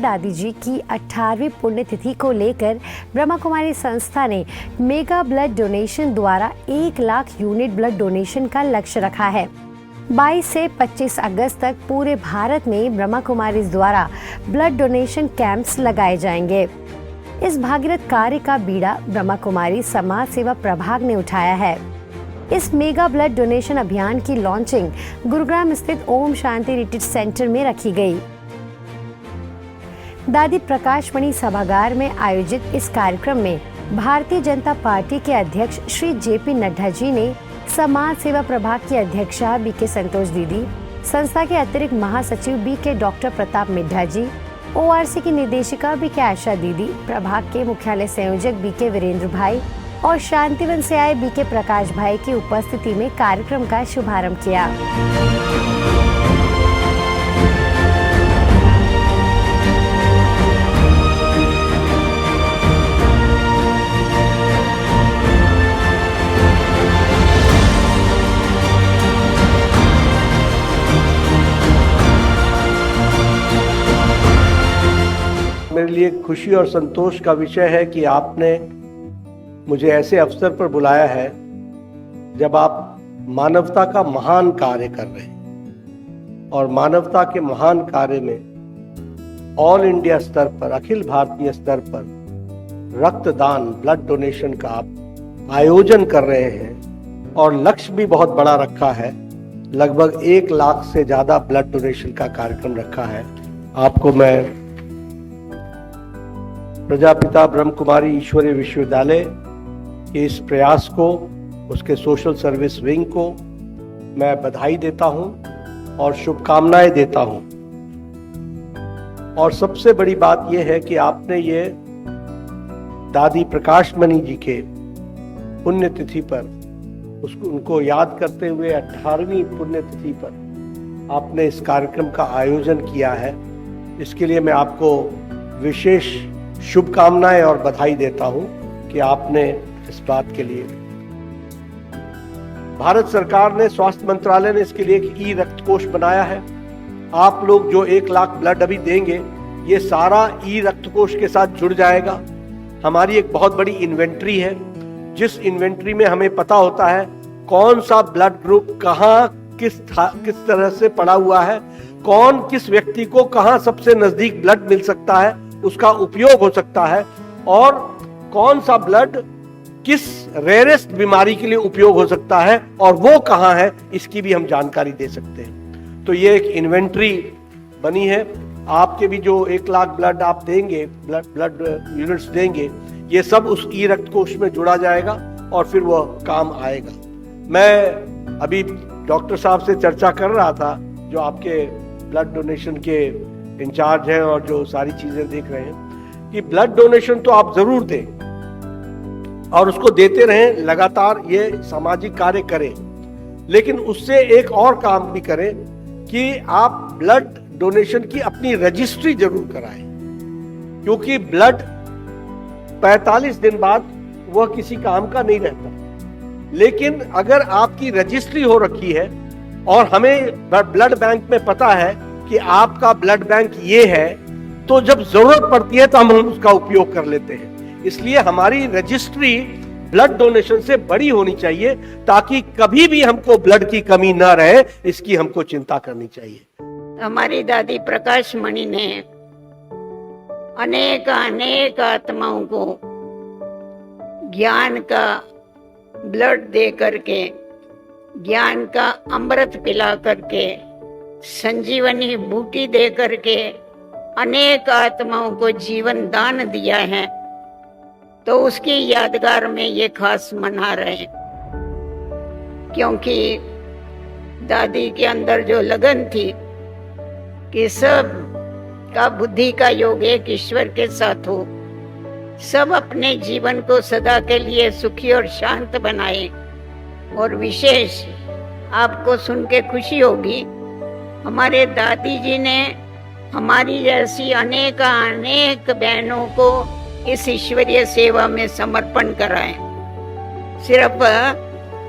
दादी जी की 18वीं पुण्यतिथि को लेकर ब्रह्मा कुमारी संस्था ने मेगा ब्लड डोनेशन द्वारा 1 लाख यूनिट ब्लड डोनेशन का लक्ष्य रखा है। 22 से 25 अगस्त तक पूरे भारत में ब्रह्मा कुमारी द्वारा ब्लड डोनेशन कैंप्स लगाए जाएंगे। इस भागीरथ कार्य का बीड़ा ब्रह्मा कुमारी समाज सेवा प्रभाग ने उठाया है। इस मेगा ब्लड डोनेशन अभियान की लॉन्चिंग गुरुग्राम स्थित ओम शांति रिट्रीट सेंटर में रखी गई। दादी प्रकाश मणि सभागार में आयोजित इस कार्यक्रम में भारतीय जनता पार्टी के अध्यक्ष श्री जेपी नड्डा जी ने समाज सेवा प्रभाग की अध्यक्षा बीके संतोष दीदी, संस्था के अतिरिक्त महासचिव बीके डॉक्टर प्रताप मिड्ढा जी, ओआरसी की निर्देशिका बीके आशा दीदी, प्रभाग के मुख्यालय संयोजक बीके वीरेंद्र भाई और शांतिवन से आए बीके प्रकाश भाई की उपस्थिति में कार्यक्रम का शुभारंभ किया। मेरे लिए खुशी और संतोष का विषय है कि आपने मुझे ऐसे अवसर पर बुलाया है जब आप मानवता का महान कार्य कर रहे हैं और मानवता के महान कार्य में ऑल इंडिया स्तर पर, अखिल भारतीय स्तर पर रक्तदान, ब्लड डोनेशन का आप आयोजन कर रहे हैं और लक्ष्य भी बहुत बड़ा रखा है। लगभग 1 लाख से ज्यादा ब्लड डोनेशन का कार्यक्रम रखा है। आपको मैं प्रजापिता ब्रह्म कुमारी ईश्वरीय विश्वविद्यालय के इस प्रयास को, उसके सोशल सर्विस विंग को मैं बधाई देता हूं और शुभकामनाएं देता हूं। और सबसे बड़ी बात यह है कि आपने ये दादी प्रकाश मणि जी के पुण्यतिथि पर, उनको याद करते हुए 18वीं पुण्यतिथि पर आपने इस कार्यक्रम का आयोजन किया है। इसके लिए मैं आपको विशेष शुभकामनाएं और बधाई देता हूं कि आपने इस बात के लिए, भारत सरकार ने, स्वास्थ्य मंत्रालय ने इसके लिए एक ई रक्त कोष बनाया है। आप लोग जो 1 लाख ब्लड अभी देंगे, ये सारा ई रक्त कोष के साथ जुड़ जाएगा। हमारी एक बहुत बड़ी इन्वेंट्री है, जिस इन्वेंट्री में हमें पता होता है कौन सा ब्लड ग्रुप कहाँ किस तरह से पड़ा हुआ है, कौन किस व्यक्ति को कहाँ सबसे नजदीक ब्लड मिल सकता है, उसका उपयोग हो सकता है, और कौन सा ब्लड किस रेयरेस्ट बीमारी के लिए उपयोग हो सकता है और वो कहाँ है, इसकी भी हम जानकारी दे सकते हैं। तो ये एक इन्वेंट्री बनी है। आपके भी जो 1 लाख ब्लड आप देंगे, ब्लड यूनिट्स देंगे, ये सब उस ई रक्त कोष में जुड़ा जाएगा और फिर वह काम आएगा। मैं अभी डॉक्टर साहब से चर्चा कर रहा था, जो आपके ब्लड डोनेशन के इंचार्ज हैं और जो सारी चीजें देख रहे हैं, कि ब्लड डोनेशन तो आप जरूर दें और उसको देते रहें, लगातार ये सामाजिक कार्य करें, लेकिन उससे एक और काम भी करें कि आप ब्लड डोनेशन की अपनी रजिस्ट्री जरूर कराएं, क्योंकि ब्लड 45 दिन बाद वह किसी काम का नहीं रहता। लेकिन अगर आपकी रजिस्ट्री हो रखी है और हमें ब्लड बैंक में पता है कि आपका ब्लड बैंक ये है, तो जब जरूरत पड़ती है तो हम उसका उपयोग कर लेते हैं। इसलिए हमारी रजिस्ट्री ब्लड डोनेशन से बड़ी होनी चाहिए, ताकि कभी भी हमको ब्लड की कमी ना रहे, इसकी हमको चिंता करनी चाहिए। हमारी दादी प्रकाश मणि ने अनेक आत्माओं को ज्ञान का ब्लड दे करके, ज्ञान का अमृत पिला करके, संजीवनी बूटी दे करके अनेक आत्माओं को जीवन दान दिया है। तो उसकी यादगार में ये खास मना रहे हैं, क्योंकि दादी के अंदर जो लगन थी कि सब का बुद्धि का योग एक ईश्वर के साथ हो, सब अपने जीवन को सदा के लिए सुखी और शांत बनाए। और विशेष आपको सुन के खुशी होगी, हमारे दादी जी ने हमारी जैसी अनेक बहनों को इस ईश्वरीय सेवा में समर्पण कराए। सिर्फ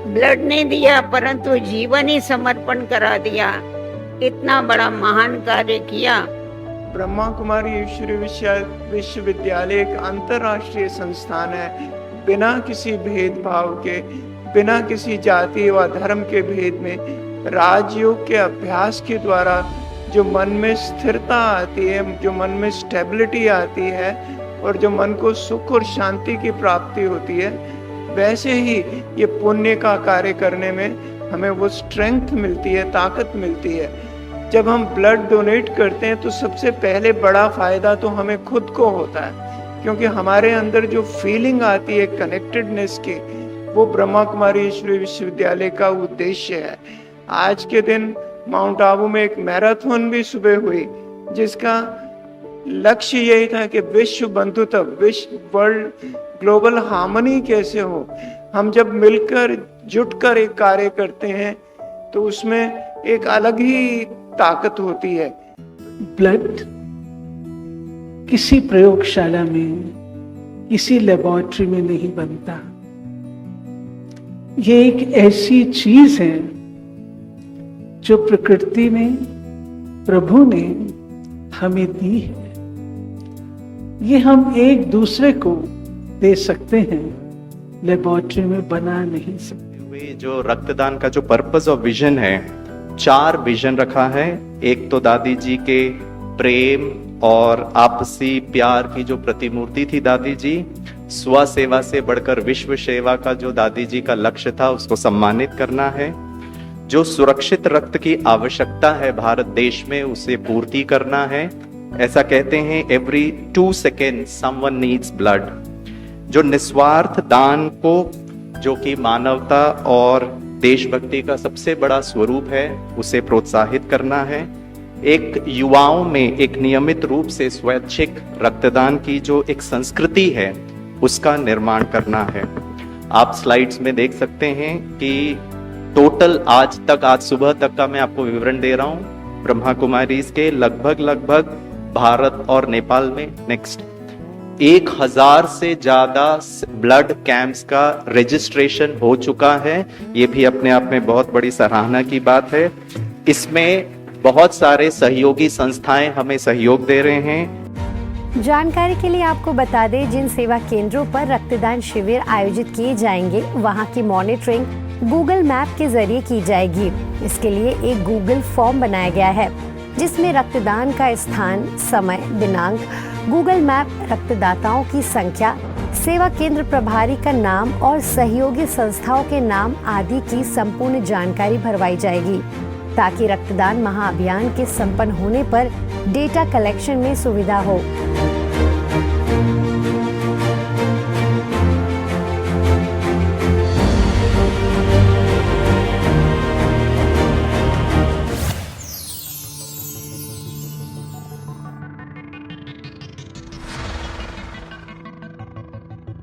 ब्लड नहीं दिया, परंतु जीवन ही समर्पण करा दिया। इतना बड़ा महान कार्य किया। ब्रह्मा कुमारी ईश्वरीय विश्वविद्यालय एक अंतर्राष्ट्रीय संस्थान है। बिना किसी भेदभाव के, बिना किसी जाति व धर्म के भेद में राजयोग के अभ्यास के द्वारा जो मन में स्थिरता आती है, जो मन में स्टेबिलिटी आती है और जो मन को सुख और शांति की प्राप्ति होती है, वैसे ही ये पुण्य का कार्य करने में हमें वो स्ट्रेंथ मिलती है, ताकत मिलती है। जब हम ब्लड डोनेट करते हैं तो सबसे पहले बड़ा फायदा तो हमें खुद को होता है, क्योंकि हमारे अंदर जो फीलिंग आती है कनेक्टेडनेस की, वो ब्रह्मा कुमारी ईश्वरीय विश्वविद्यालय का उद्देश्य है। आज के दिन माउंट आबू में एक मैराथन भी सुबह हुई, जिसका लक्ष्य यही था कि विश्व बंधुत्व, विश्व वर्ल्ड ग्लोबल हार्मनी कैसे हो। हम जब मिलकर जुटकर एक कार्य करते हैं तो उसमें एक अलग ही ताकत होती है। ब्लड किसी प्रयोगशाला में, किसी लेबोरेटरी में नहीं बनता। ये एक ऐसी चीज है जो प्रकृति में प्रभु ने हमें दी है। ये हम एक दूसरे को दे सकते हैं, लेबोरेटरी में बना नहीं सकते। जो रक्तदान का जो पर्पस और विजन है, 4 विजन रखा है। एक तो दादी जी के प्रेम और आपसी प्यार की जो प्रतिमूर्ति थी दादी जी, स्व सेवा से बढ़कर विश्व सेवा का जो दादी जी का लक्ष्य था, उसको सम्मानित करना है। जो सुरक्षित रक्त की आवश्यकता है भारत देश में, उसे पूर्ति करना है। ऐसा कहते हैं every 2 second someone needs blood. जो निस्वार्थ दान को, जो कि मानवता और देशभक्ति का सबसे बड़ा स्वरूप है, उसे प्रोत्साहित करना है। एक युवाओं में एक नियमित रूप से स्वैच्छिक रक्तदान की जो एक संस्कृति है, उसका निर्माण करना है। आप स्लाइड्स में देख सकते हैं कि टोटल आज सुबह तक का मैं आपको विवरण दे रहा हूं। ब्रह्मा कुमारीज के लगभग भारत और नेपाल में 1000 से ज्यादा ब्लड कैंप्स का रजिस्ट्रेशन हो चुका है। ये भी अपने आप में बहुत बड़ी सराहना की बात है। इसमें बहुत सारे सहयोगी संस्थाएं हमें सहयोग दे रहे हैं। जानकारी के लिए आपको बता दें, जिन सेवा केंद्रों पर रक्तदान शिविर आयोजित किए जाएंगे, वहां की मॉनिटरिंग गूगल मैप के जरिए की जाएगी। इसके लिए एक गूगल फॉर्म बनाया गया है, जिसमें रक्तदान का स्थान, समय, दिनांक, गूगल मैप, रक्तदाताओं की संख्या, सेवा केंद्र प्रभारी का नाम और सहयोगी संस्थाओं के नाम आदि की संपूर्ण जानकारी भरवाई जाएगी, ताकि रक्तदान महाअभियान के संपन्न होने पर डेटा कलेक्शन में सुविधा हो।